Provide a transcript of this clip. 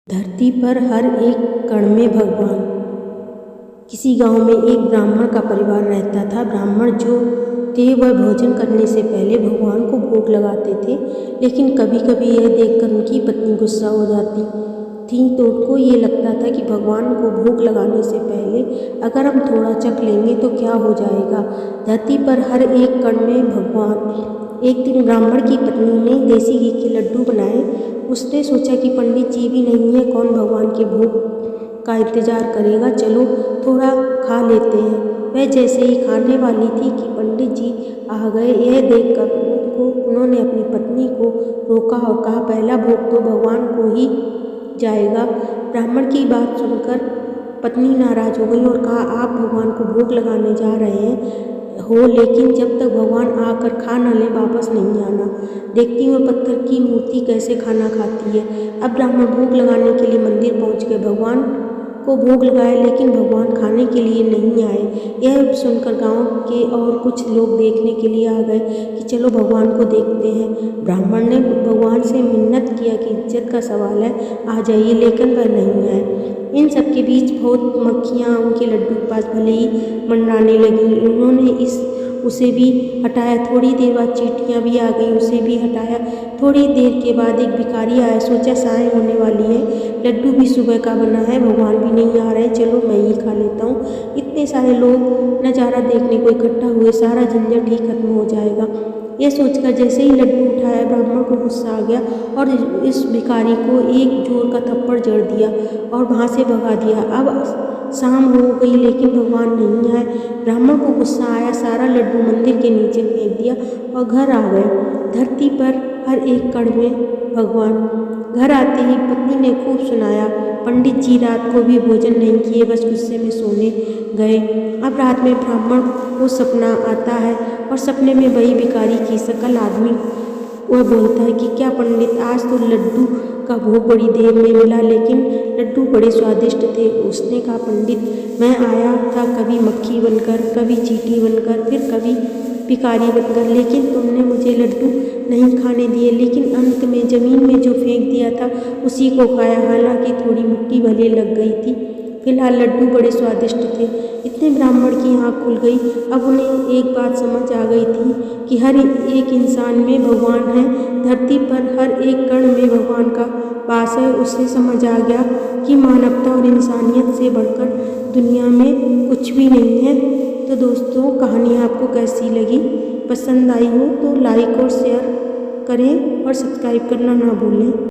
धरती पर हर एक कण में भगवान। किसी गांव में एक ब्राह्मण का परिवार रहता था। ब्राह्मण जो थे वह भोजन करने से पहले भगवान को भोग लगाते थे, लेकिन कभी कभी यह देखकर उनकी पत्नी गुस्सा हो जाती थी। तो उनको ये लगता था कि भगवान को भोग लगाने से पहले अगर हम थोड़ा चख लेंगे तो क्या हो जाएगा। धरती पर हर एक कण में भगवान। एक दिन ब्राह्मण की पत्नी ने देसी घी के लड्डू बनाए। उसने सोचा कि पंडित जी भी नहीं है, कौन भगवान के भोग का इंतजार करेगा, चलो थोड़ा खा लेते हैं। वह जैसे ही खाने वाली थी कि पंडित जी आ गए। यह देखकर उन्होंने अपनी पत्नी को रोका और कहा, पहला भोग तो भगवान को ही जाएगा। ब्राह्मण की बात सुनकर पत्नी नाराज हो गई और कहा, आप भगवान को भोग लगाने जा रहे हैं हो, लेकिन जब तक भगवान आकर खा न ले वापस नहीं आना। देखती हूँ पत्थर की मूर्ति कैसे खाना खाती है। अब ब्राह्मण भोग लगाने के लिए मंदिर पहुँच गए। भगवान को भोग लगाया, लेकिन भगवान खाने के लिए नहीं आए। यह सुनकर गांव के और कुछ लोग देखने के लिए आ गए कि चलो भगवान को देखते हैं। ब्राह्मण ने भगवान से मिन्नत किया कि इज्जत का सवाल है, आ जाइए, लेकिन वह नहीं आए। इन सब के बीच बहुत मक्खियाँ उनके लड्डू के पास भले ही मंडराने लगी। उन्होंने उसे भी हटाया। थोड़ी देर बाद चींटियाँ भी आ गई, उसे भी हटाया। थोड़ी देर के बाद एक भिखारी आया। सोचा साय होने वाली है, लड्डू भी सुबह का बना है, भगवान भी नहीं आ रहे, चलो मैं ही खा लेता हूँ। इतने सारे लोग नज़ारा देखने को इकट्ठा हुए, सारा झंझट ही खत्म हो जाएगा। यह सोचकर जैसे ही लड्डू उठाया, ब्राह्मण को गुस्सा आ गया और इस भिखारी को एक जोर का थप्पड़ जड़ दिया और वहाँ से भगा दिया। अब शाम हो गई, लेकिन भगवान नहीं आए। ब्राह्मण को गुस्सा आया, सारा लड्डू मंदिर के नीचे फेंक दिया और घर आ गए। धरती पर हर एक कण में भगवान। घर आते ही पत्नी ने खूब सुनाया। पंडित जी रात को भी भोजन नहीं किए, बस गुस्से में सोने गए। अब रात में ब्राह्मण को सपना आता है और सपने में वही भिखारी की शकल आदमी। वह बोलता है कि क्या पंडित, आज तो लड्डू का भोग बड़ी देर में मिला, लेकिन लड्डू बड़े स्वादिष्ट थे। उसने कहा, पंडित मैं आया था कभी मक्खी बनकर, कभी चींटी बनकर, फिर कभी भिखारी बनकर, लेकिन तुमने मुझे लड्डू नहीं खाने दिए। लेकिन अंत में ज़मीन में जो फेंक दिया था उसी को खाया, हालांकि थोड़ी मिट्टी भले लग गई थी। फिलहाल लड्डू बड़े स्वादिष्ट थे। इतने ब्राह्मण की आँख खुल गई। अब उन्हें एक बात समझ आ गई थी कि हर एक इंसान में भगवान है। धरती पर हर एक कण में भगवान का वास है। उसे समझ आ गया कि मानवता और इंसानियत से बढ़कर दुनिया में कुछ भी नहीं है। तो दोस्तों, कहानी आपको कैसी लगी? पसंद आई हो तो लाइक और शेयर करें और सब्सक्राइब करना ना भूलें।